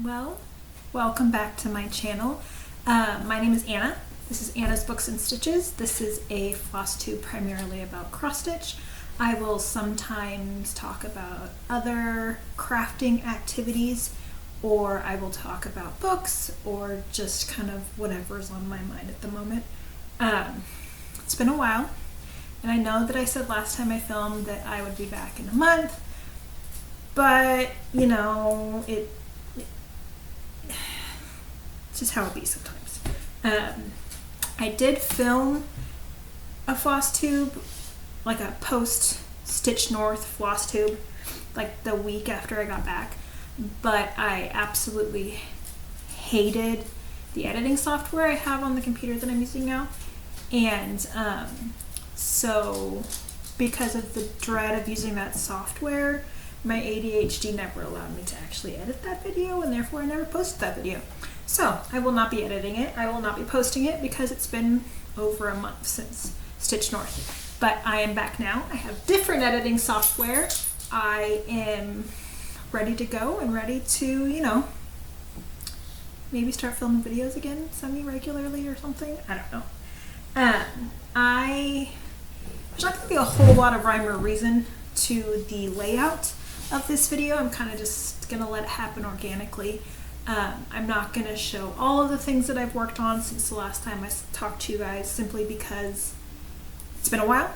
Well, welcome back to my channel. My name is Anna. This is Anna's Books and Stitches. This is a Flosstube primarily about cross stitch. I will sometimes talk about other crafting activities, or I will talk about books, or just kind of whatever's on my mind at the moment. It's been a while, and I know that I said last time I filmed that I would be back in a month, but you know, it's just how it be sometimes. I did film a Flosstube, like a post Stitch North Flosstube, like the week after I got back, but I absolutely hated the editing software I have on the computer that I'm using now, and so because of the dread of using that software, my ADHD never allowed me to actually edit that video, and therefore I never posted that video. So I will not be editing it. I will not be posting it because it's been over a month since Stitch North. But I am back now. I have different editing software. I am ready to go and ready to, you know, maybe start filming videos again semi-regularly or something. I don't know. There's not going to be a whole lot of rhyme or reason to the layout of this video. I'm kind of just going to let it happen organically. I'm not going to show all of the things that I've worked on since the last time I talked to you guys, simply because it's been a while.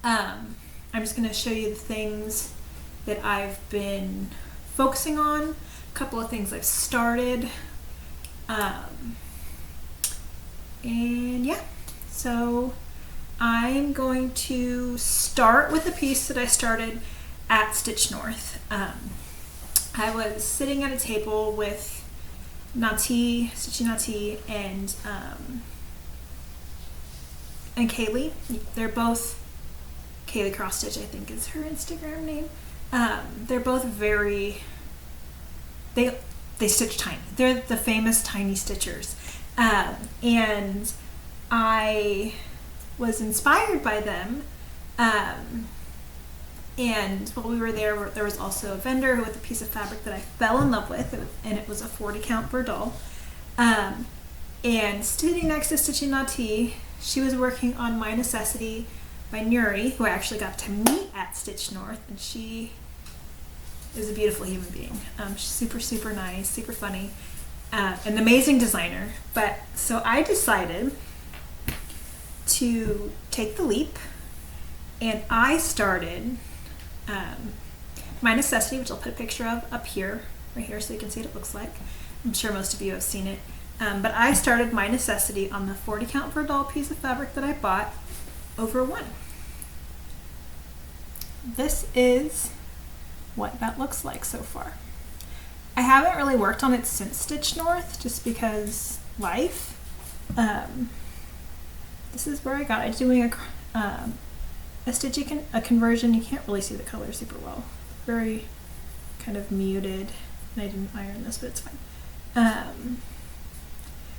I'm just going to show you the things that I've been focusing on, a couple of things I've started, and yeah, so I'm going to start with a piece that I started at Stitch North. I was sitting at a table with Nati, Stitchy Nati, and Kaylee. They're both Kaylee Cross Stitch, I think is her Instagram name. They're both very, they stitch tiny. They're the famous tiny stitchers, and I was inspired by them. And while we were there, there was also a vendor with a piece of fabric that I fell in love with, and it was a 40 count Verdal. And sitting next to Stitchy Nati, she was working on My Necessity by Nuri, who I actually got to meet at Stitch North, and she is a beautiful human being. She's super, super nice, super funny, an amazing designer. But so I decided to take the leap, and I started My Necessity, which I'll put a picture of up here, right here, so you can see what it looks like. I'm sure most of you have seen it. But I started My Necessity on the 40 count Verdal piece of fabric that I bought over one. This is what that looks like so far. I haven't really worked on it since Stitch North, just because life. This is where I got it, doing a conversion. You can't really see the color super well. Very kind of muted, and I didn't iron this, but it's fine.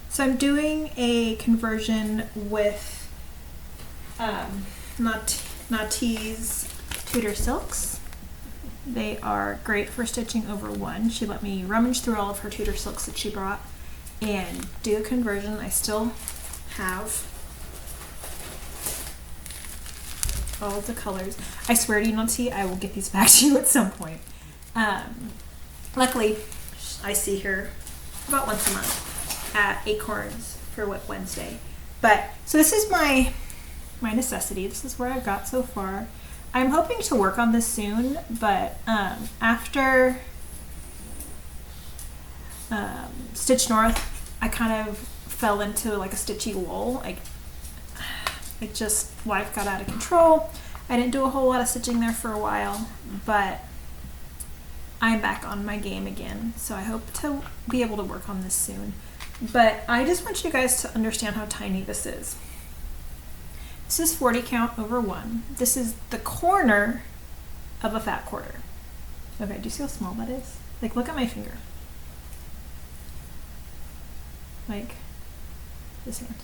So I'm doing a conversion with Nati's Tudor Silks. They are great for stitching over one. She let me rummage through all of her Tudor Silks that she brought and do a conversion. I still have all of the colors. I swear to you, Nati, I will get these back to you at some point. Luckily, I see her about once a month at Acorns for Whip Wednesday. But so this is my Necessity. This is where I've got so far. I'm hoping to work on this soon, but after Stitch North, I kind of fell into like a stitchy lull. It just, life got out of control. I didn't do a whole lot of stitching there for a while, but I'm back on my game again, so I hope to be able to work on this soon. But I just want you guys to understand how tiny this is. This is 40 count over one. This is the corner of a fat quarter. Okay, do you see how small that is? Like, look at my finger. Like, this hand.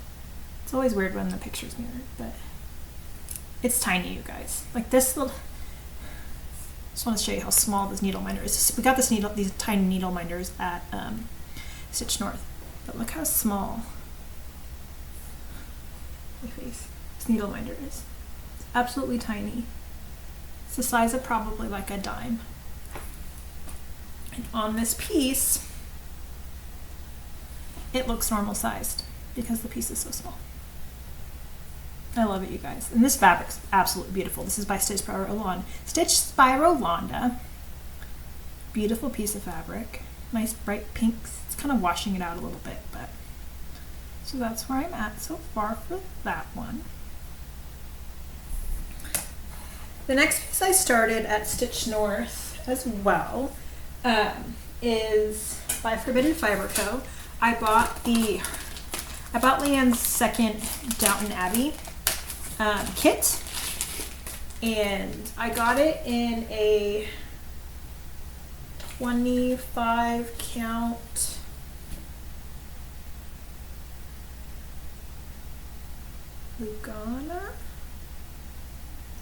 It's always weird when the picture's mirrored, but it's tiny, you guys. Like this little, Just want to show you how small this needle minder is. We got these tiny needle minders at Stitch North, but look how small my face this needle minder is. It's absolutely tiny. It's the size of probably like a dime. And on this piece, it looks normal sized because the piece is so small. I love it, you guys. And this fabric's absolutely beautiful. This is by Stitch by Rolanda. Beautiful piece of fabric. Nice bright pinks. It's kind of washing it out a little bit, but so that's where I'm at so far for that one. The next piece I started at Stitch North as well is by Forbidden Fiber Co. I bought Leanne's second Downton Abbey kit, and I got it in a 25 count Lugana,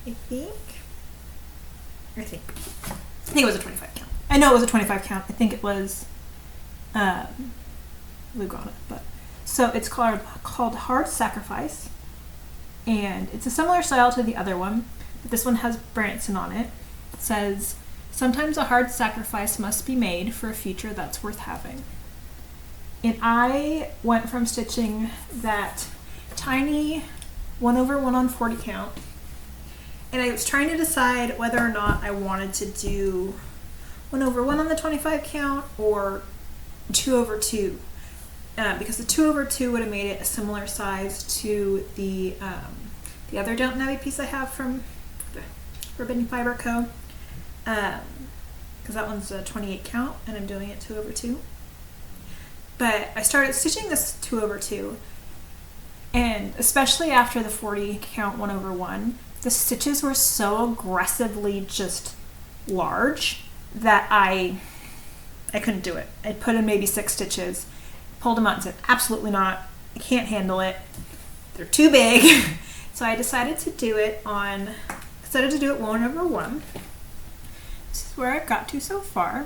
I think it was a 25 count. I know it was a 25 count. I think it was Lugana, but so it's called Hard Sacrifice, and it's a similar style to the other one, but this one has Branson on it. It says, "Sometimes a hard sacrifice must be made for a future that's worth having." And I went from stitching that tiny 1/1 on 40 count, and I was trying to decide whether or not I wanted to do 1/1 on the 25 count or 2/2. Because the 2/2 would have made it a similar size to the other Downton Abbey piece I have from Forbidden Fiber Co. Because that one's a 28 count and I'm doing it 2/2. But I started stitching this 2/2, and especially after the 40 count 1/1, the stitches were so aggressively just large that I couldn't do it. I put in maybe 6 stitches, pulled them out and said, absolutely not, I can't handle it. They're too big. So I decided to do it 1/1. This is where I've got to so far.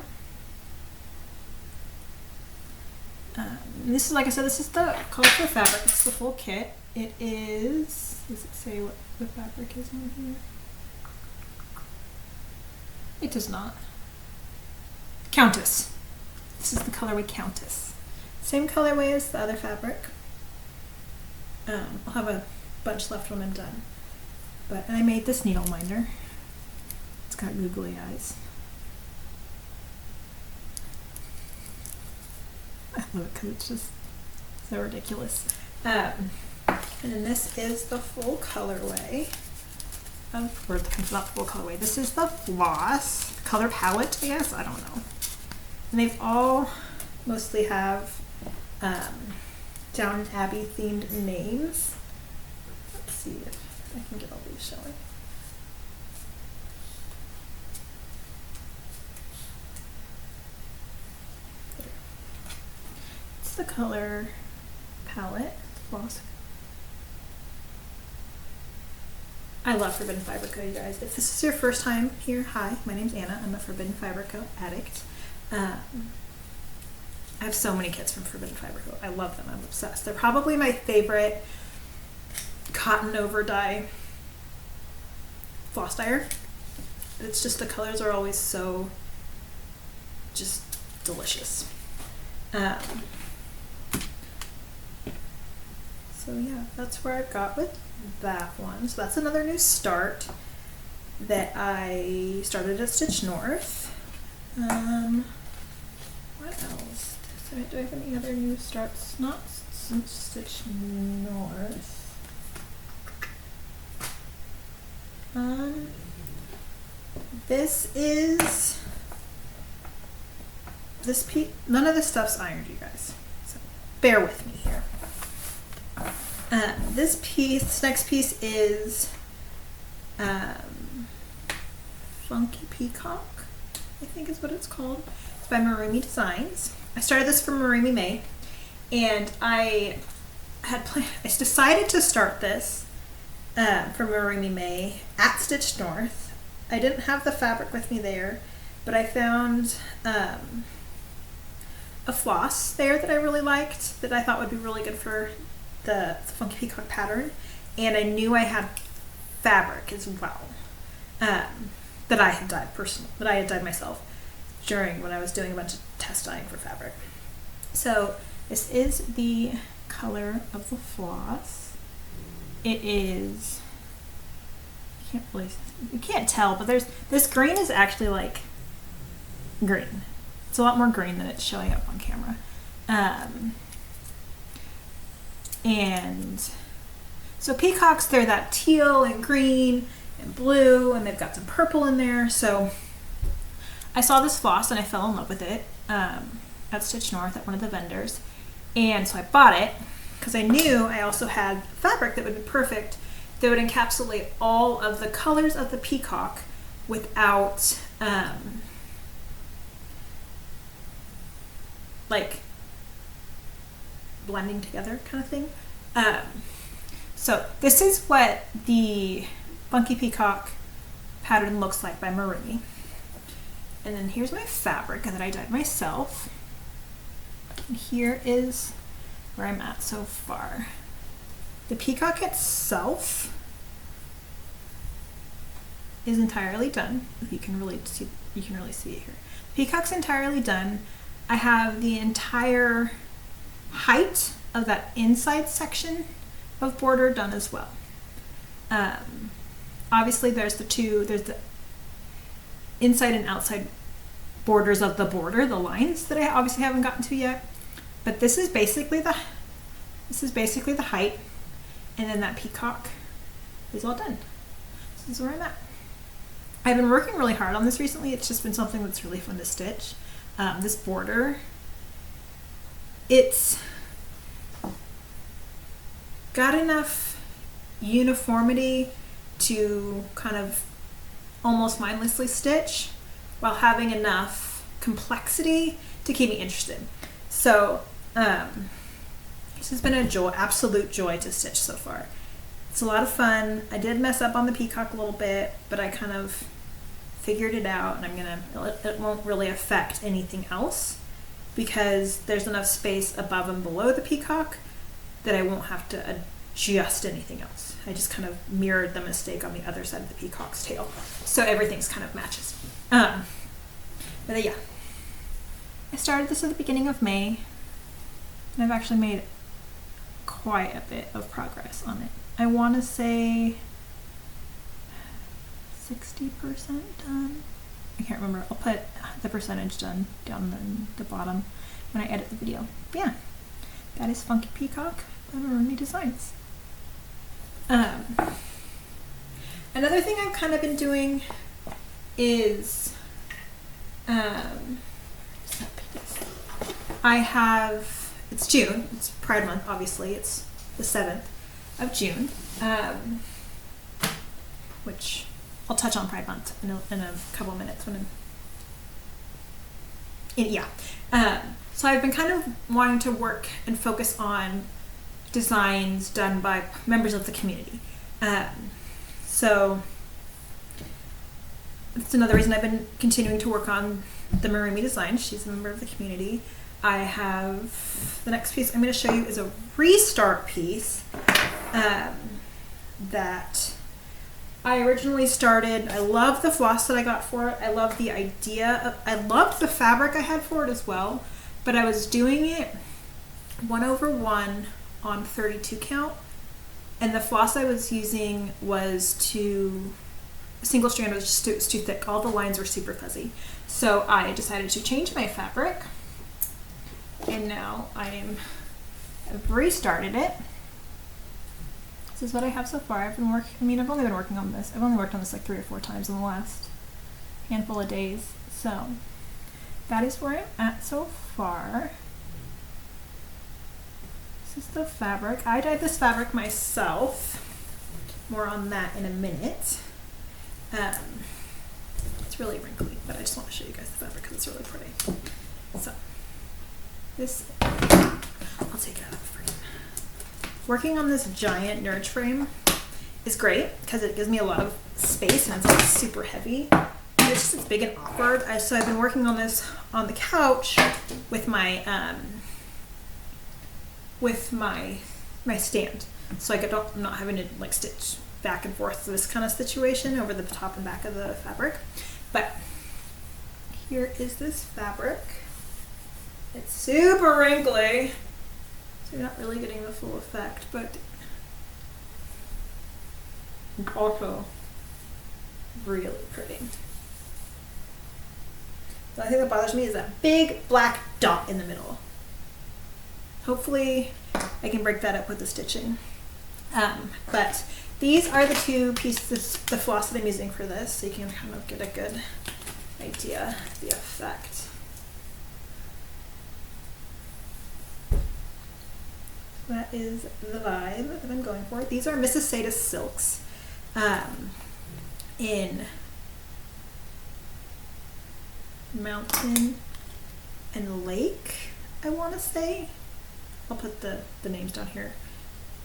This is, like I said, this is the colorful fabric. It's the full kit. It is, does it say what the fabric is on here? It does not. Countess. This is the colorway Countess. Same colorway as the other fabric. I'll have a bunch left when I'm done. And I made this needle minder. It's got googly eyes. I love it because it's just so ridiculous. And then this is the full colorway. Not full colorway. This is the floss color palette, I guess. I don't know. And they've all mostly have Downton Abbey themed names. Let's see if I can get all these showing. It's the color palette. Floss. I love Forbidden Fiber Co, you guys. If this is your first time here, hi, my name's Anna. I'm a Forbidden Fiber Co addict. I have so many kits from Forbidden Fiber Co. I love them. I'm obsessed. They're probably my favorite cotton over dye floss dyer. It's just the colors are always so just delicious. So yeah, that's where I've got with that one. So that's another new start that I started at Stitch North. What else? Do I have any other new starts? Not since Stitch North. This piece, none of this stuff's ironed, you guys. So bear with me here. This next piece is Funky Peacock, I think is what it's called. It's by Marumi Designs. I started this from Marumi May, and I decided to start this from Marumi May at Stitch North I didn't have the fabric with me there, but I found a floss there that I really liked, that I thought would be really good for the Funky Peacock pattern. And I knew I had fabric as well, that I had dyed personally, that I had dyed myself during when I was doing a bunch of test dyeing for fabric. So this is the color of the floss. It is, you can't tell, but this green is actually like green. It's a lot more green than it's showing up on camera. And so peacocks, they're that teal and green and blue, and they've got some purple in there. So I saw this floss and I fell in love with it at Stitch North at one of the vendors. And so I bought it because I knew I also had fabric that would be perfect, that would encapsulate all of the colors of the peacock without like blending together kind of thing. So this is what the Funky Peacock pattern looks like by Marumi. And then here's my fabric that I dyed myself. And here is where I'm at so far. The peacock itself is entirely done. You can really see it here. The peacock's entirely done. I have the entire height of that inside section of border done as well. Obviously there's the inside and outside borders of the border, the lines that I obviously haven't gotten to yet. But this is basically the height, and then that peacock is all done. This is where I'm at. I've been working really hard on this recently. It's just been something that's really fun to stitch. This border, it's got enough uniformity to kind of almost mindlessly stitch while having enough complexity to keep me interested. So this has been a joy, absolute joy to stitch so far. It's a lot of fun. I did mess up on the peacock a little bit, but I kind of figured it out, and it won't really affect anything else because there's enough space above and below the peacock that I won't have to adjust anything else. I just kind of mirrored the mistake on the other side of the peacock's tail. So everything's kind of matches. But yeah, I started this at the beginning of May, and I've actually made quite a bit of progress on it. I want to say 60% done. I can't remember. I'll put the percentage done down in the bottom when I edit the video. But yeah, that is Funky Peacock by Marumi Designs. Another thing I've kind of been doing is it's June, it's Pride Month, obviously, it's the 7th of June, which I'll touch on Pride Month in a couple of minutes so I've been kind of wanting to work and focus on designs done by members of the community. So that's another reason I've been continuing to work on the Marumi design. She's a member of the community. I have the next piece I'm going to show you is a restart piece that I originally started. I love the floss that I got for it. I love the idea. I loved the fabric I had for it as well, but I was doing it 1/1 on 32 count, and the floss I was using was single strand was too thick. All the lines were super fuzzy. So I decided to change my fabric, and now I've restarted it. This is what I have so far. I've only been working on this. I've only worked on this like 3 or 4 times in the last handful of days. So that is where I'm at so far. This is the fabric. I dyed this fabric myself. More on that in a minute. It's really wrinkly, but I just want to show you guys the fabric because it's really pretty. So this, I'll take it out of the frame. Working on this giant nerd frame is great because it gives me a lot of space and it's not super heavy. It's just big and awkward. So I've been working on this on the couch with my stand, so I'm not having to like stitch back and forth to this kind of situation over the top and back of the fabric. But here is this fabric. It's super wrinkly, so you're not really getting the full effect, but it's also really pretty. The only thing that bothers me is that big black dot in the middle. Hopefully I can break that up with the stitching. But these are the two pieces, the floss that I'm using for this, so you can kind of get a good idea of the effect. That is the vibe that I'm going for. These are Mrs. Sadis silks in Mountain and Lake, I want to say. I'll put the names down here.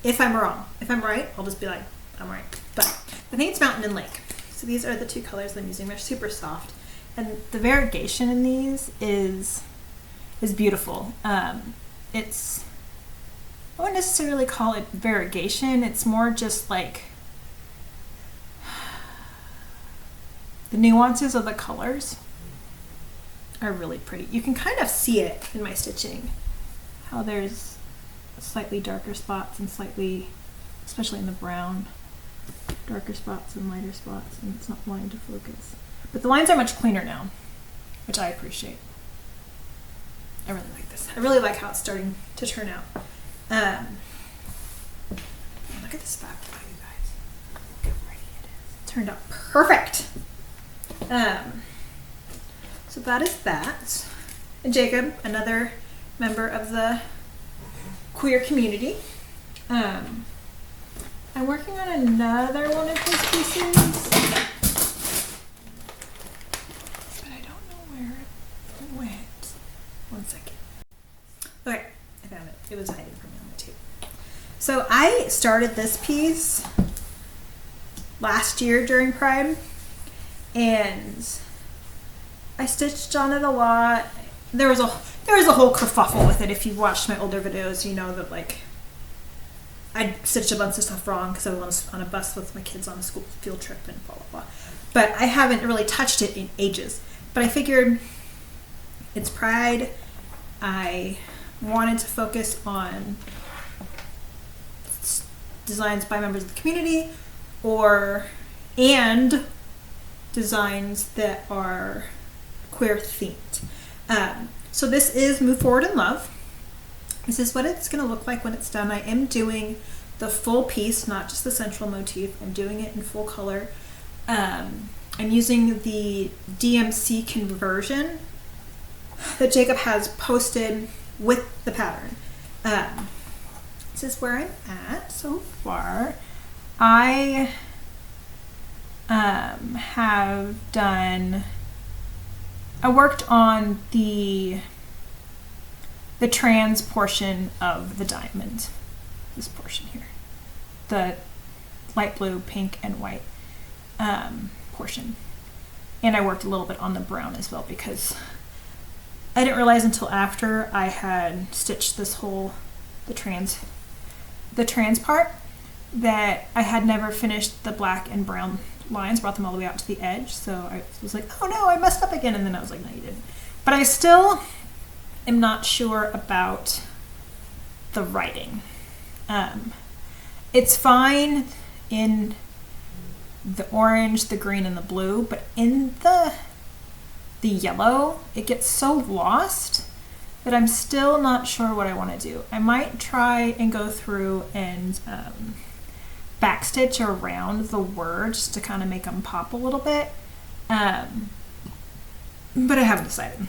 If I'm wrong. If I'm right, I'll just be like, I'm right. But I think it's Mountain and Lake. So these are the two colors that I'm using. They're super soft. And the variegation in these is beautiful. It's, I wouldn't necessarily call it variegation. It's more just like the nuances of the colors are really pretty. You can kind of see it in my stitching, how there's slightly darker spots and slightly, especially in the brown, darker spots and lighter spots, and it's not wanting to focus. But the lines are much cleaner now, which I appreciate. I really like this. I really like how it's starting to turn out. Look at this fabric, you guys. Look how pretty it is. It turned out perfect. So that is that. And Jacob, another member of the queer community. I'm working on another one of his pieces, but I don't know where it went. One second. Okay, I found it. It was hiding from me on the tape. So I started this piece last year during Pride, and I stitched on it a lot. There was a whole kerfuffle with it. If you watched my older videos, you know that like I stitched a bunch of stuff wrong because I was on a bus with my kids on a school field trip and blah blah blah. But I haven't really touched it in ages. But I figured it's Pride. I wanted to focus on designs by members of the community and designs that are queer themed. So this is Move Forward in Love. This is what it's going to look like when it's done. I am doing the full piece, not just the central motif. I'm doing it in full color. I'm using the DMC conversion that Jacob has posted with the pattern. This is where I'm at so far. I worked on the trans portion of the diamond, this portion here, the light blue, pink, and white portion. And I worked a little bit on the brown as well because I didn't realize until after I had stitched this whole, the trans part, that I had never finished the black and brown lines, brought them all the way out to the edge. So I was like, oh no, I messed up again. And then I was like, no, you didn't. But I still am not sure about the writing. It's fine in the orange, the green, and the blue, but in the yellow, it gets so lost that I'm still not sure what I want to do. I might try and go through and backstitch around the words to kind of make them pop a little bit, but I haven't decided.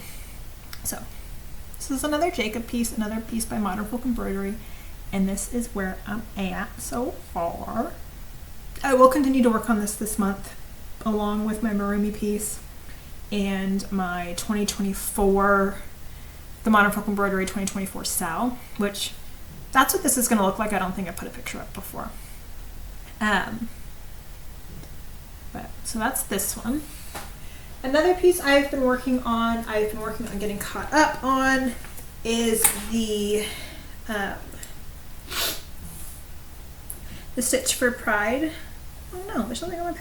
So this is another Jacob piece, another piece by Modern Folk Embroidery, and this is where I'm at so far. I will continue to work on this month along with my Marumi piece and my 2024, the Modern Folk Embroidery 2024 Sal, which that's what this is going to look like. I don't think I put a picture up before. So that's this one. Another piece I've been working on getting caught up on, is the Stitch for Pride. Oh no, there's something on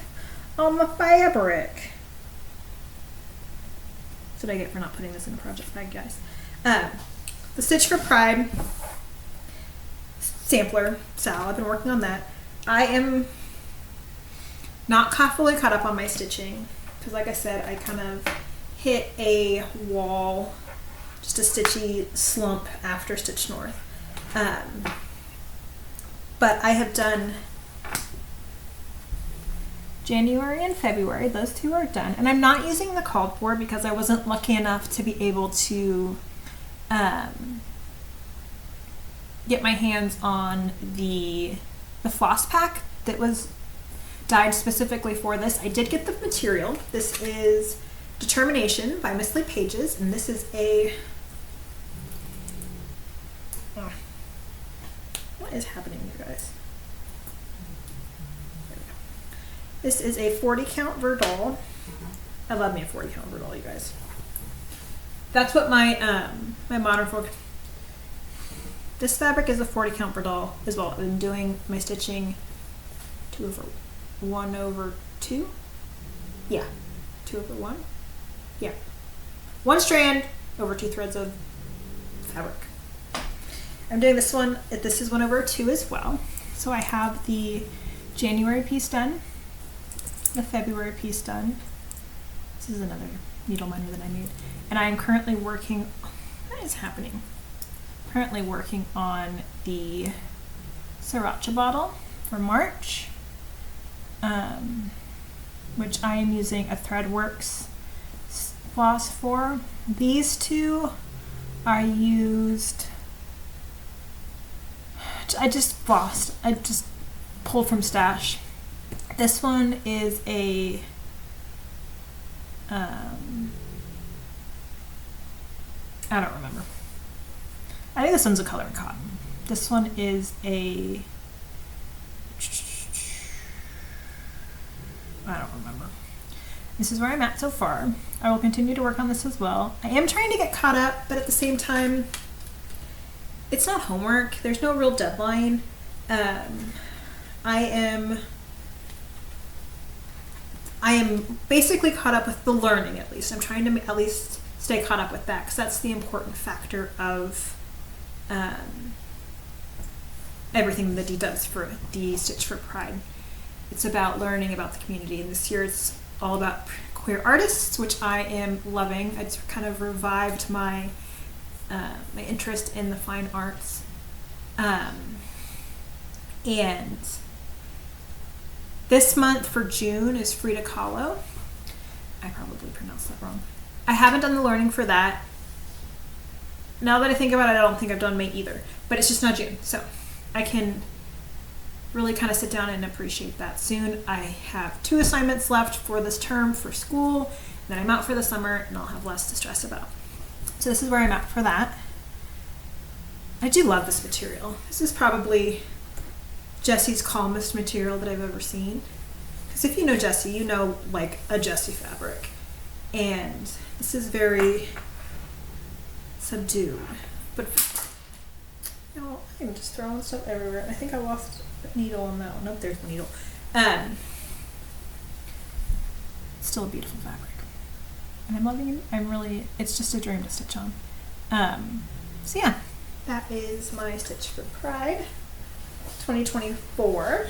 the fabric. That's what I get for not putting this in a project bag, guys. The Stitch for Pride sampler, Sal, I've been working on that. I am not fully caught up on my stitching, because like I said, I kind of hit a wall, just a stitchy slump after Stitch North. But I have done January and February, those two are done. And I'm not using the called for because I wasn't lucky enough to be able to get my hands on the floss pack that was dyed specifically for this. I did get the material. This is Determination by Miss Lee Pages, and this is a what is happening here, guys? There we go. This is a 40 count Verdal. I love me a 40 count Verdal, you guys. That's what my my modern folk. This fabric is a 40 count Verdal as well. I've been doing my stitching 1/2. Yeah, 2/1. Yeah, one strand over 2 threads of fabric. I'm doing this one. This is 1/2 as well. So I have the January piece done, the February piece done. This is another needle minder that I made, and I am currently working. What is happening? Currently working on the Sriracha bottle for March, which I am using a Threadworks floss for. These two I used. I just flossed. I just pulled from stash. This one is a I don't remember. I think this one's a color and cotton. This one is a I don't remember. This is where I'm at so far. I will continue to work on this as well. I am trying to get caught up, but at the same time, it's not homework. There's no real deadline. I am basically caught up with the learning, at least. I'm trying to at least stay caught up with that, because that's the important factor of everything that Dee does for the Stitch for Pride. It's about learning about the community, and this year it's all about queer artists, which I am loving. It's kind of revived my my interest in the fine arts, and this month for June is Frida Kahlo. I probably pronounced that wrong. I haven't done the learning for that. Now that I think about it, I don't think I've done May either, but it's just not June, so I can really kind of sit down and appreciate that soon. I have 2 assignments left for this term for school, then I'm out for the summer, and I'll have less to stress about. So this is where I'm at for that. I do love this material. This is probably Jessie's calmest material that I've ever seen. Because if you know Jessie, you know like a Jessie fabric. And this is very subdued. But you know, I'm just throwing stuff everywhere. And I think I lost a needle on that one. Nope, there's the needle. Still a beautiful fabric. And I'm loving it. It's just a dream to stitch on. So yeah, that is my Stitch for Pride 2024.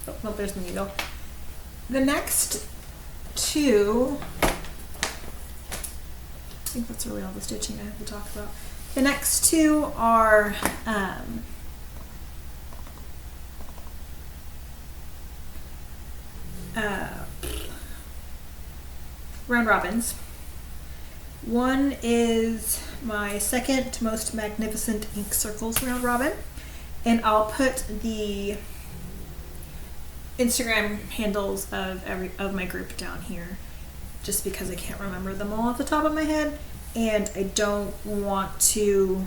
Oh, no, there's the needle. The next 2, I think that's really all the stitching I have to talk about. The next 2 are round robins. One is my second most magnificent ink circles round robin, and I'll put the Instagram handles of my group down here, just because I can't remember them all off the top of my head, and I don't want to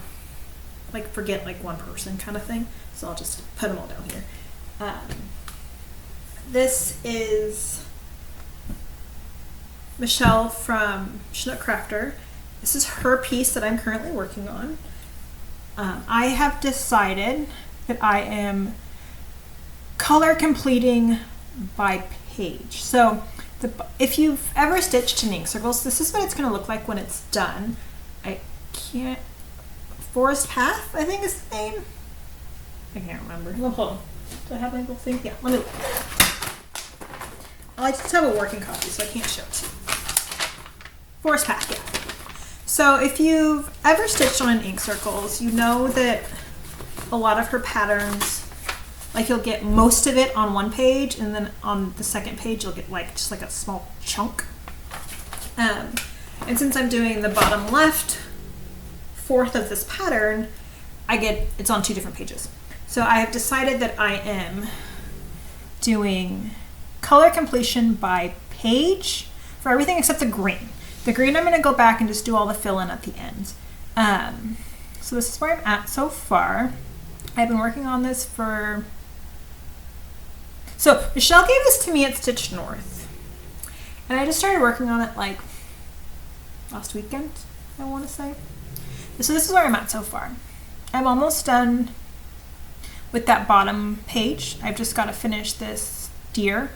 like forget like one person kind of thing. So I'll just put them all down here. This is Michelle from Chinook Crafter. This is her piece that I'm currently working on. I have decided that I am color completing by page. So if you've ever stitched in ink circles, this is what it's going to look like when it's done. Forest Path, I think is the name. I can't remember. Hold on. Do I have my little thing? Yeah, let me look. I just have a working copy, so I can't show it to you. Forest Path, yeah. So if you've ever stitched on ink circles, you know that a lot of her patterns, like you'll get most of it on one page, and then on the second page you'll get like just like a small chunk. And since I'm doing the bottom left fourth of this pattern, it's on 2 different pages. So I have decided that I am doing color completion by page for everything except the green. The green I'm going to go back and just do all the fill-in at the end. So this is where I'm at so far. I've been working on this So Michelle gave this to me at Stitch North. And I just started working on it like last weekend, I want to say. So this is where I'm at so far. I'm almost done with that bottom page. I've just got to finish this deer,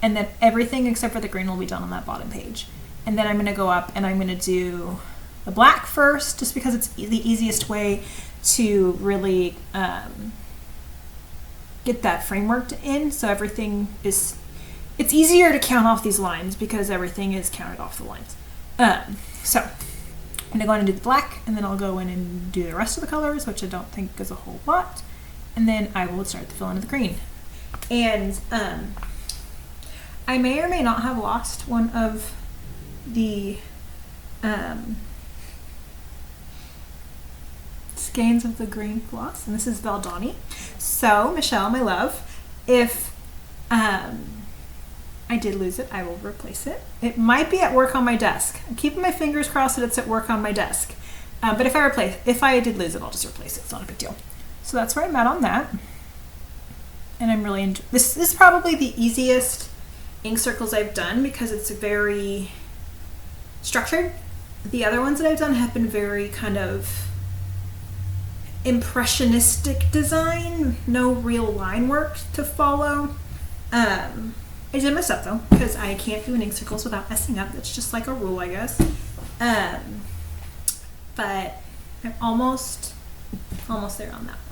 and then everything except for the green will be done on that bottom page. And then I'm going to go up and I'm going to do the black first, just because it's the easiest way to really get that framework in. So everything it's easier to count off these lines because everything is counted off the lines. So I'm going to go in and do the black, and then I'll go in and do the rest of the colors, which I don't think is a whole lot. And then I will start to fill in of the green. And I may or may not have lost one of the skeins of the green floss, and this is Valdani. So Michelle, my love, if I did lose it, I will replace it. It might be at work on my desk. I'm keeping my fingers crossed that it's at work on my desk. But if I did lose it, I'll just replace it. It's not a big deal. So that's where I'm at on that. And I'm really this is probably the easiest ink circles I've done because it's very structured. The other ones that I've done have been very kind of impressionistic design, no real line work to follow. I did mess up though, because I can't do an ink circles without messing up. That's just like a rule, I guess. But I'm almost there on that one.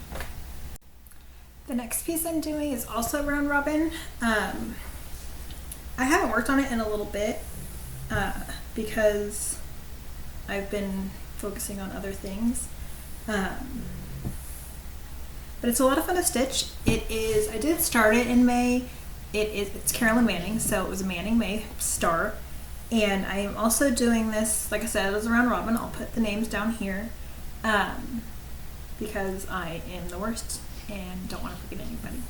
The next piece I'm doing is also round robin. I haven't worked on it in a little bit because I've been focusing on other things. But it's a lot of fun to stitch. I did start it in May. It's Carolyn Manning, so it was a Manning May start. And I am also doing this, like I said, it was a round robin. I'll put the names down here because I am the worst and don't want to forget anybody.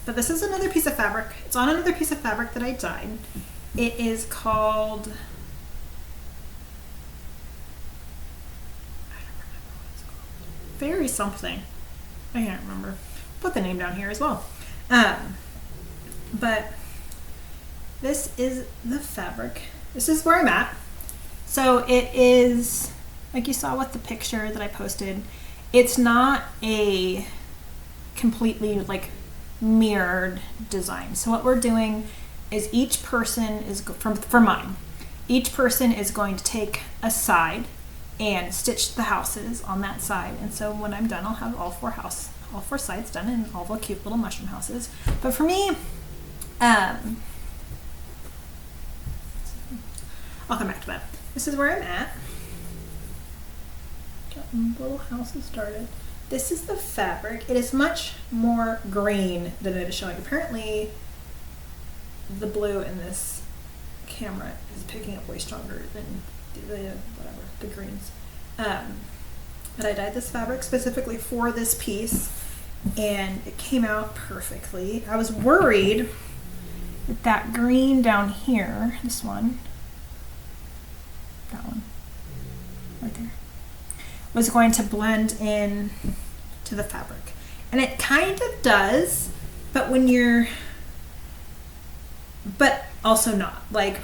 But this is another piece of fabric. It's on another piece of fabric that I dyed. It is called, I don't remember what it's called. Fairy something. I can't remember. Put the name down here as well. But this is the fabric. This is where I'm at. So it is, like you saw with the picture that I posted, it's not a completely like mirrored design. So what we're doing is each person is, for mine, each person is going to take a side and stitch the houses on that side. And so when I'm done, I'll have all four sides done and all the cute little mushroom houses. But for me, I'll come back to that. This is where I'm at. Got little houses started. This is the fabric. It is much more green than it is showing. Apparently, the blue in this camera is picking up way stronger than the greens. But I dyed this fabric specifically for this piece, and it came out perfectly. I was worried that that green down here, this one, that one, right there, was going to blend in to the fabric. And it kind of does, but but also not. Like,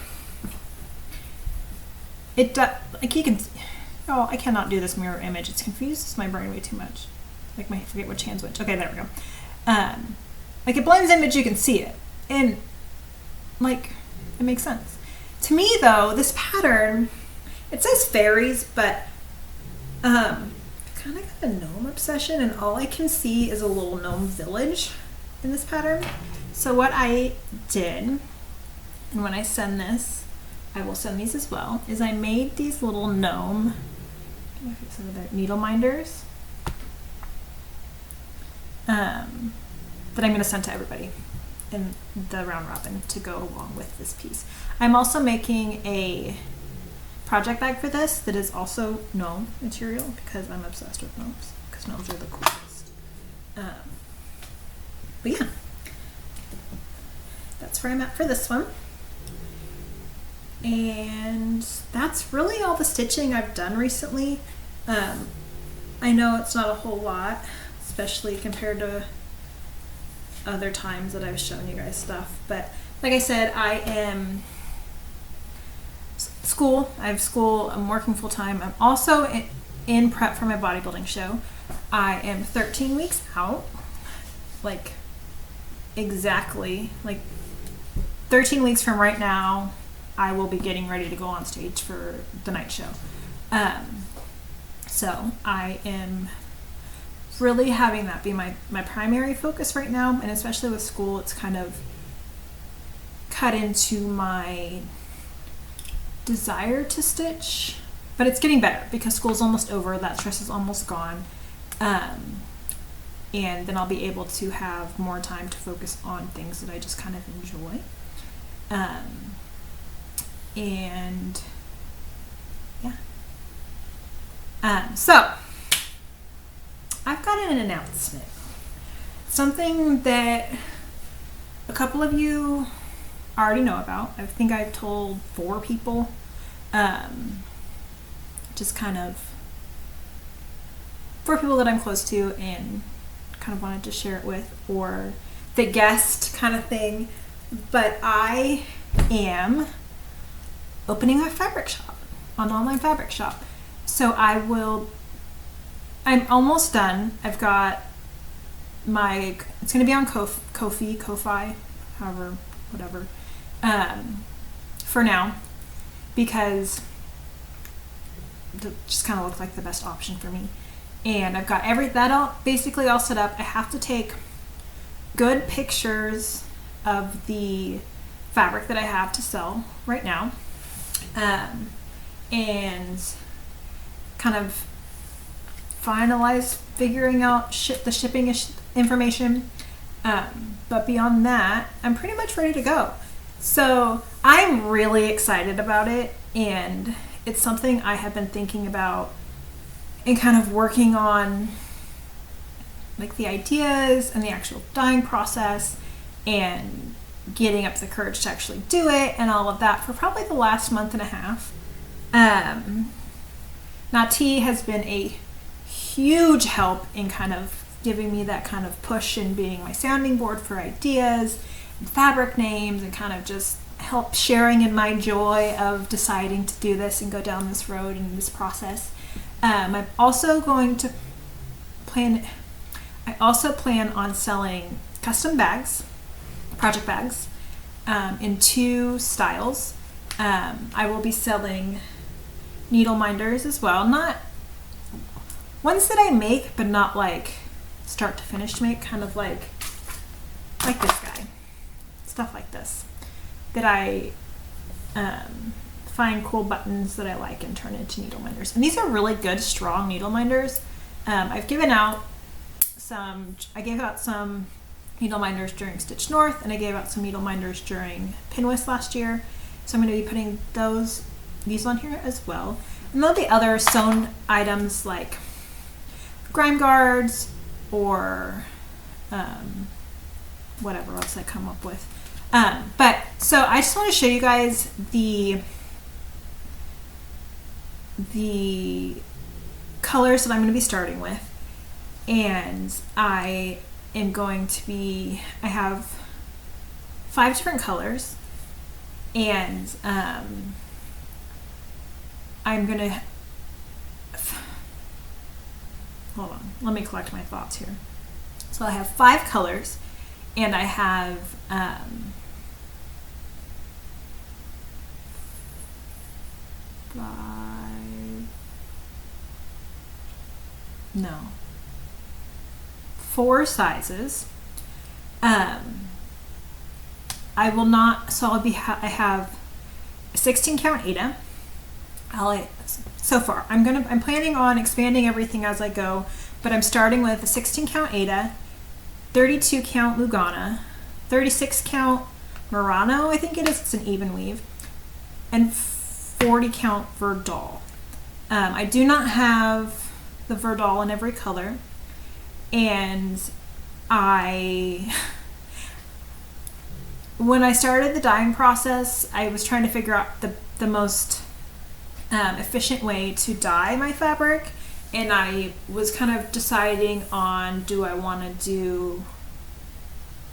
it does, like you can, oh, I cannot do this mirror image. It's confuses my brain way too much. Like, I forget which hand's which. Okay, there we go. Like, it blends in, but you can see it. And, like, it makes sense. To me, though, this pattern, it says fairies, but I kind of got a gnome obsession, and all I can see is a little gnome village in this pattern. So what I did, and when I send this, I will send these as well, is I made these little gnome needle minders that I'm going to send to everybody in the round robin to go along with this piece. I'm also making a project bag for this that is also gnome material because I'm obsessed with gnomes, because gnomes are the coolest. But yeah, that's where I'm at for this one. And that's really all the stitching I've done recently. I know it's not a whole lot, especially compared to other times that I've shown you guys stuff, but like I said, I am I have school, I'm working full time. I'm also in prep for my bodybuilding show. I am 13 weeks out, like exactly, like 13 weeks from right now, I will be getting ready to go on stage for the night show. So I am really having that be my primary focus right now, and especially with school, it's kind of cut into my desire to stitch, but it's getting better because school's almost over, that stress is almost gone, and then I'll be able to have more time to focus on things that I just kind of enjoy. And yeah, so I've got an announcement, something that a couple of you already know about. I think I've told 4 people, just kind of 4 people that I'm close to and kind of wanted to share it with, or the guest kind of thing. But I am opening a fabric shop, an online fabric shop. So I'm almost done. I've got it's going to be on Ko-fi, however, whatever, for now, because it just kind of looked like the best option for me. And I've got basically all set up. I have to take good pictures of the fabric that I have to sell right now, and kind of finalize figuring out the shipping information. But beyond that, I'm pretty much ready to go. So I'm really excited about it, and it's something I have been thinking about and kind of working on, like the ideas and the actual dyeing process and getting up the courage to actually do it and all of that for probably the last month and a half. Nati has been a huge help in kind of giving me that kind of push and being my sounding board for ideas and fabric names, and kind of just help sharing in my joy of deciding to do this and go down this road and this process. I'm also going to plan on selling custom bags, project bags, in 2 styles. I will be selling needle minders as well, not ones that I make, but not like start to finish make, kind of like this guy, stuff like this, that I find cool buttons that I like and turn into needle minders. And these are really good, strong needle minders. I gave out some needle minders during Stitch North, and I gave out some needle minders during Pinwist last year. So I'm going to be putting these on here as well. And there'll be other sewn items like grime guards or whatever else I come up with. But so I just want to show you guys the colors that I'm going to be starting with. And I have 5 different colors. And I'm going to, hold on, let me collect my thoughts here. So I have 5 colors, and I have 4 sizes. I have a 16 count Aida. So far, I'm planning on expanding everything as I go, but I'm starting with a 16 count Aida, 32 count Lugana, 36 count Murano, I think it is, it's an even weave, and 40 count Verdal. I do not have the Verdal in every color, and when I started the dyeing process, I was trying to figure out the most efficient way to dye my fabric, and I was kind of deciding on, do I want to do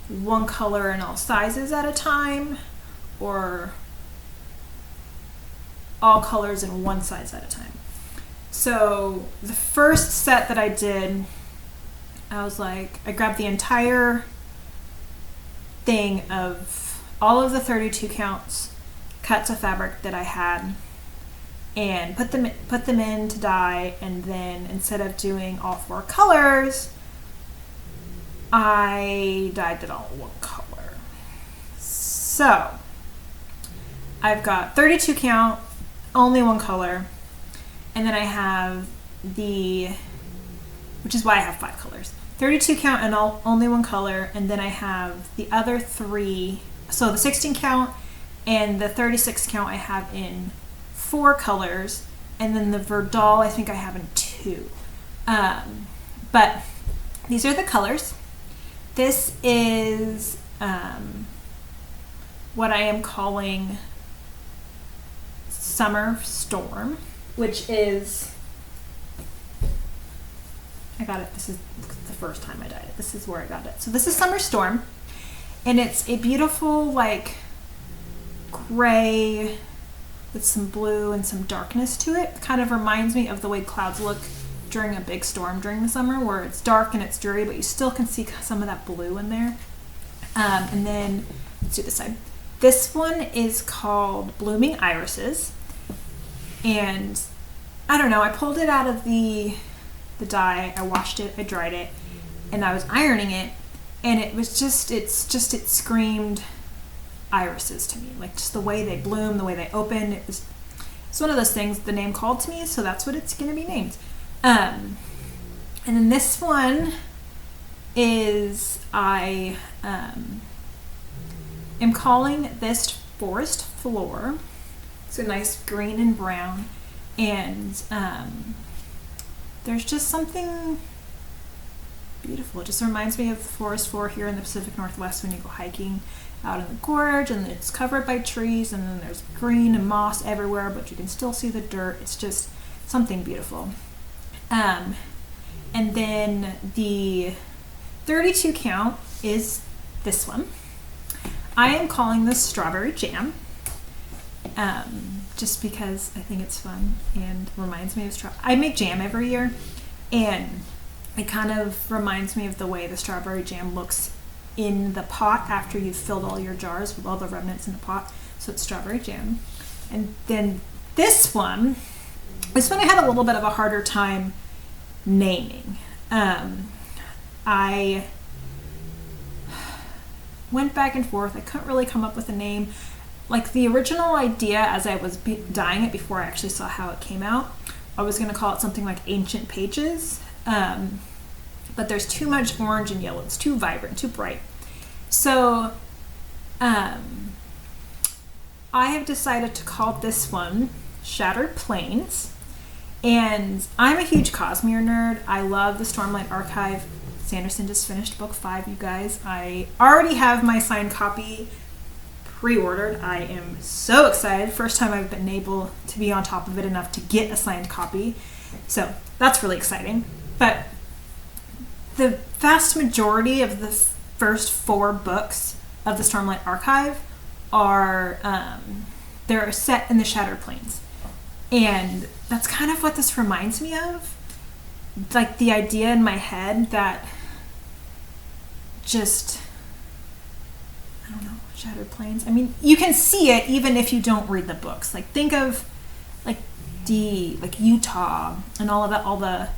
one color in all sizes at a time, or all colors in one size at a time. So the first set that I did, I grabbed the entire thing of all of the 32 counts cuts of fabric that I had, and put them in to dye, and then instead of doing all 4 colors, I dyed it all one color. So I've got 32 count, only one color, and then I have which is why I have 5 colors. 32 count and only one color, and then I have the other 3, so the 16 count and the 36 count I have in 4 colors, and then the Verdal I think I have in 2. But these are the colors. This is what I am calling Summer Storm, which is, I got it, this is the first time I dyed it. This is where I got it. So this is Summer Storm, and it's a beautiful like gray with some blue and some darkness to it. Kind of reminds me of the way clouds look during a big storm during the summer, where it's dark and it's dreary, but you still can see some of that blue in there. And then let's do this side. This one is called Blooming Irises, and I don't know, I pulled it out of the dye, I washed it, I dried it, and I was ironing it, and it screamed irises to me, like just the way they bloom, the way they open. It's one of those things the name called to me, so that's what it's going to be named. And then this one is, I am calling this Forest Floor. It's a nice green and brown, and there's just something beautiful. It just reminds me of the forest floor here in the Pacific Northwest when you go hiking out in the gorge, and it's covered by trees, and then there's green and moss everywhere, but you can still see the dirt. It's just something beautiful. And then the 32 count is this one. I am calling this Strawberry Jam, just because I think it's fun and reminds me of I make jam every year, and it kind of reminds me of the way the strawberry jam looks in the pot after you've filled all your jars with all the remnants in the pot. So it's Strawberry Jam. And then this one I had a little bit of a harder time naming. I went back and forth. I couldn't really come up with a name. Like the original idea as I was dyeing it before I actually saw how it came out, I was going to call it something like Ancient Pages. But there's too much orange and yellow. It's too vibrant, too bright. So I have decided to call this one Shattered Plains. And I'm a huge Cosmere nerd. I love the Stormlight Archive. Sanderson just finished book 5, you guys. I already have my signed copy pre-ordered. I am so excited. First time I've been able to be on top of it enough to get a signed copy. So that's really exciting. But the vast majority of the first 4 books of the Stormlight Archive are they're set in the Shattered Plains. And that's kind of what this reminds me of. Like the idea in my head that just, I don't know, Shattered Plains. I mean, you can see it even if you don't read the books. Like think of like Utah and all of that, all the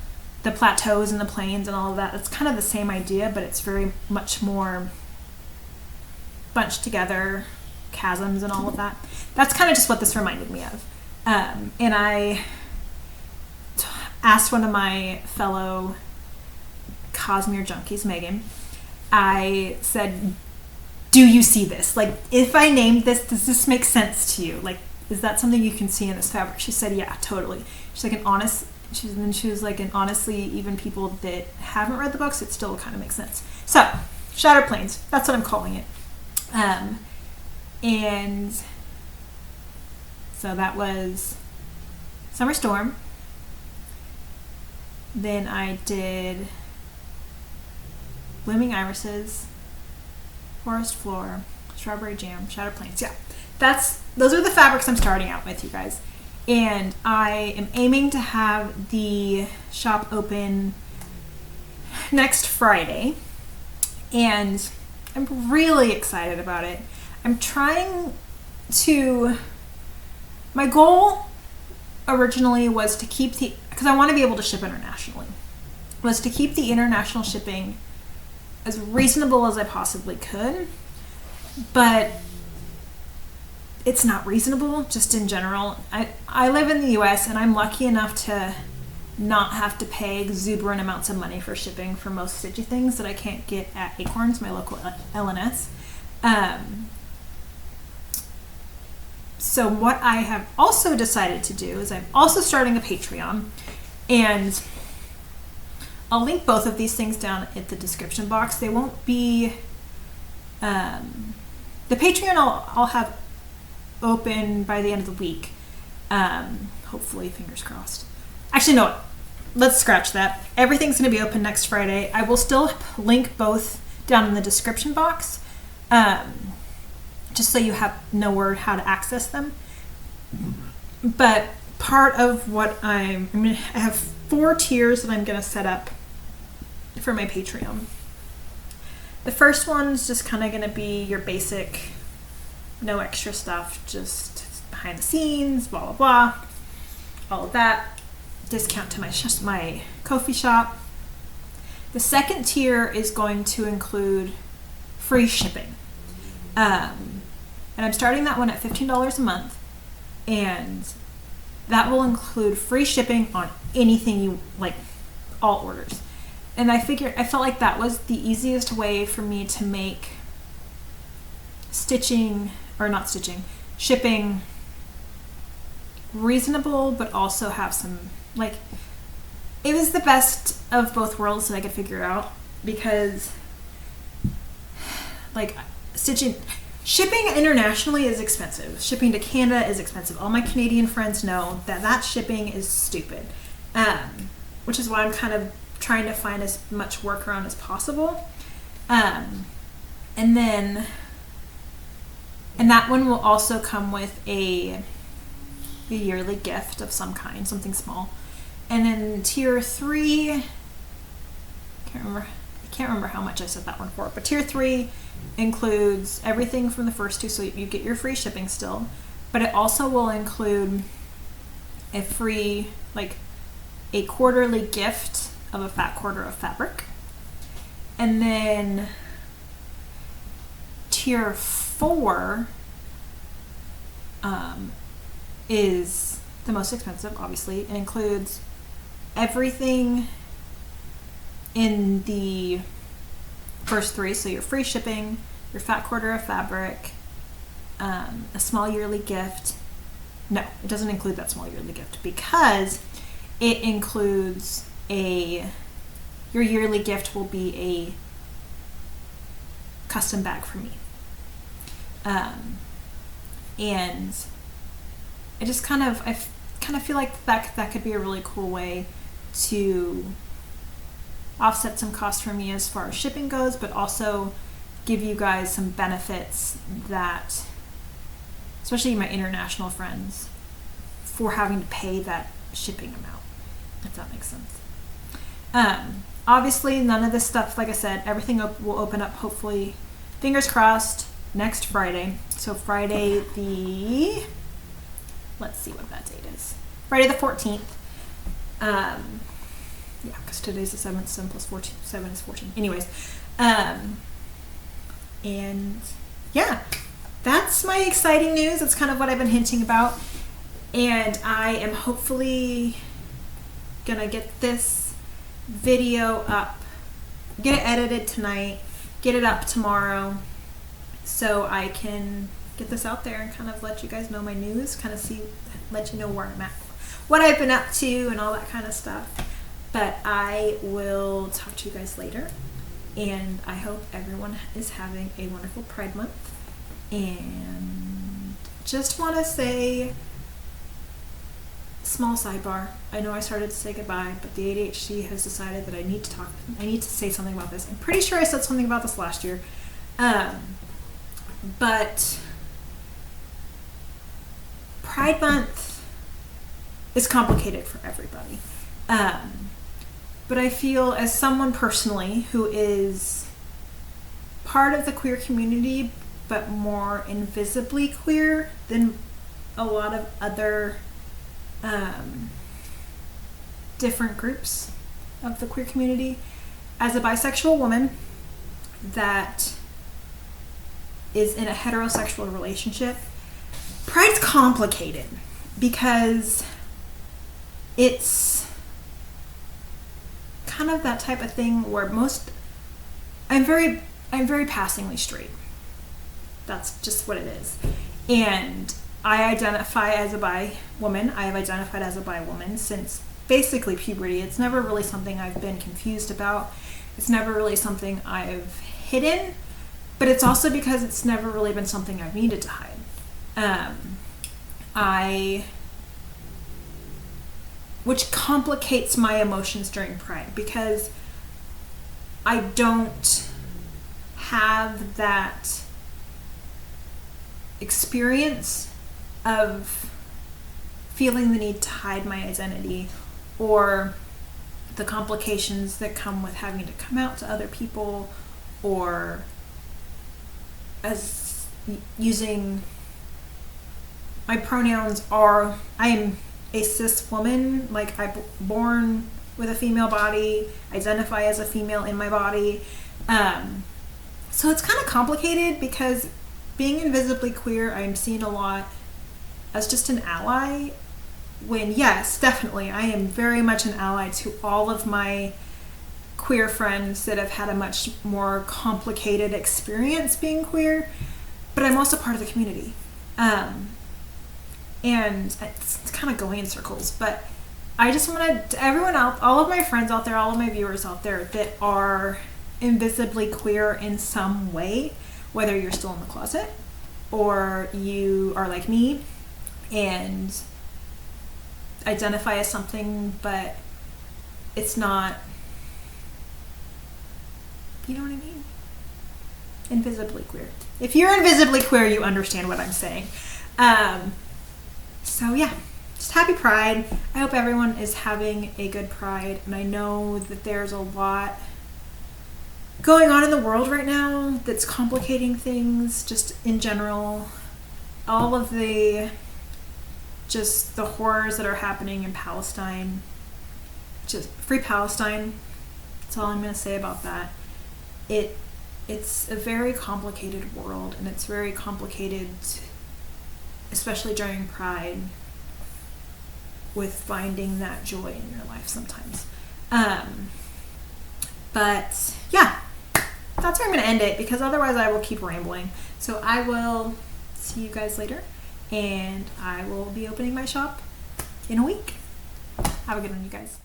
plateaus and the plains and all of that. It's kind of the same idea, but it's very much more bunched together, chasms and all of that. That's kind of just what this reminded me of. And I asked one of my fellow Cosmere junkies, Megan, I said, do you see this? Like, if I named this, does this make sense to you? Like, is that something you can see in this fabric? She said, yeah, totally. She's like, she was like, and honestly, even people that haven't read the books, it still kind of makes sense. So, Shattered Plains, that's what I'm calling it. And so that was Summer Storm. Then I did Blooming Irises, Forest Floor, Strawberry Jam, Shattered Plains. Yeah, those are the fabrics I'm starting out with, you guys. And I am aiming to have the shop open next Friday. And I'm really excited about it. I'm trying to, my goal originally was to keep because I want to be able to ship internationally, was to keep the international shipping as reasonable as I possibly could. But it's not reasonable, just in general. I live in the US and I'm lucky enough to not have to pay exuberant amounts of money for shipping for most stitchy things that I can't get at Acorns, my local LNS. So what I have also decided to do is I'm also starting a Patreon, and I'll link both of these things down at the description box. They won't be, the Patreon I'll have open by the end of the week. Hopefully, fingers crossed. Actually, no, let's scratch that. Everything's going to be open next Friday. I will still link both down in the description box, just so you know where how to access them. But part of what I have 4 tiers that I'm going to set up for my Patreon. The first one's just kind of going to be your basic, no extra stuff, just behind the scenes, blah, blah, blah, all of that. Discount to my Ko-fi shop. The second tier is going to include free shipping. And I'm starting that one at $15 a month, and that will include free shipping on anything you like, all orders. And I felt like that was the easiest way for me to make shipping reasonable, but also have some, like, it was the best of both worlds that I could figure out, because like shipping internationally is expensive. Shipping to Canada is expensive. All my Canadian friends know that shipping is stupid, which is why I'm kind of trying to find as much workaround as possible. And that one will also come with a yearly gift of some kind, something small. And then tier 3, I can't remember how much I set that one for, but tier 3 includes everything from the first 2, so you get your free shipping still, but it also will include a free, like, a quarterly gift of a fat quarter of fabric. And then tier 4 is the most expensive, obviously. It includes everything in the first 3, so your free shipping, your fat quarter of fabric, a small yearly gift. No, it doesn't include that small yearly gift, because it includes your yearly gift will be a custom bag for me. And I just kind of feel like that could be a really cool way to offset some costs for me as far as shipping goes, but also give you guys some benefits that, especially my international friends, for having to pay that shipping amount, if that makes sense. Obviously, none of this stuff, like I said, everything will open up, hopefully, fingers crossed, next Friday. So Friday let's see what that date is. Friday the 14th. Yeah, because today's the 7th, 7 plus 14, 7 is 14. Anyways, and yeah, that's my exciting news. That's kind of what I've been hinting about. And I am hopefully gonna get this video up, get it edited tonight, get it up tomorrow, so I can get this out there and kind of let you guys know my news, kind of let you know where I'm at, what I've been up to, and all that kind of stuff. But I will talk to you guys later, and I hope everyone is having a wonderful Pride Month. And just want to say, small sidebar, I know I started to say goodbye, but the ADHD has decided that I need to say something about this. I'm pretty sure I said something about this last year, but Pride Month is complicated for everybody. But I feel, as someone personally who is part of the queer community, but more invisibly queer than a lot of other different groups of the queer community, as a bisexual woman that is in a heterosexual relationship, Pride's complicated because it's kind of that type of thing where I'm very passingly straight. That's just what it is. And I identify as a bi woman. I have identified as a bi woman since basically puberty. It's never really something I've been confused about. It's never really something I've hidden, but it's also because it's never really been something I've needed to hide. Which complicates my emotions during Pride, because I don't have that experience of feeling the need to hide my identity, or the complications that come with having to come out to other people, or as using my pronouns are, I am a cis woman, like I'm born with a female body, identify as a female in my body. So it's kind of complicated because being invisibly queer, I'm seen a lot as just an ally, when yes, definitely, I am very much an ally to all of my queer friends that have had a much more complicated experience being queer, but I'm also part of the community. And it's kind of going in circles, but I just want to, everyone out, all of my friends out there, all of my viewers out there that are invisibly queer in some way, whether you're still in the closet or you are like me and identify as something, but it's not, you know what I mean? Invisibly queer. If you're invisibly queer, you understand what I'm saying. So yeah, just happy Pride. I hope everyone is having a good Pride, and I know that there's a lot going on in the world right now that's complicating things just in general. All of the horrors that are happening in Palestine, just free Palestine. That's all I'm going to say about that. It's a very complicated world, and it's very complicated, especially during Pride, with finding that joy in your life sometimes. But yeah, that's where I'm going to end it, because otherwise I will keep rambling. So I will see you guys later, and I will be opening my shop in a week. Have a good one, you guys.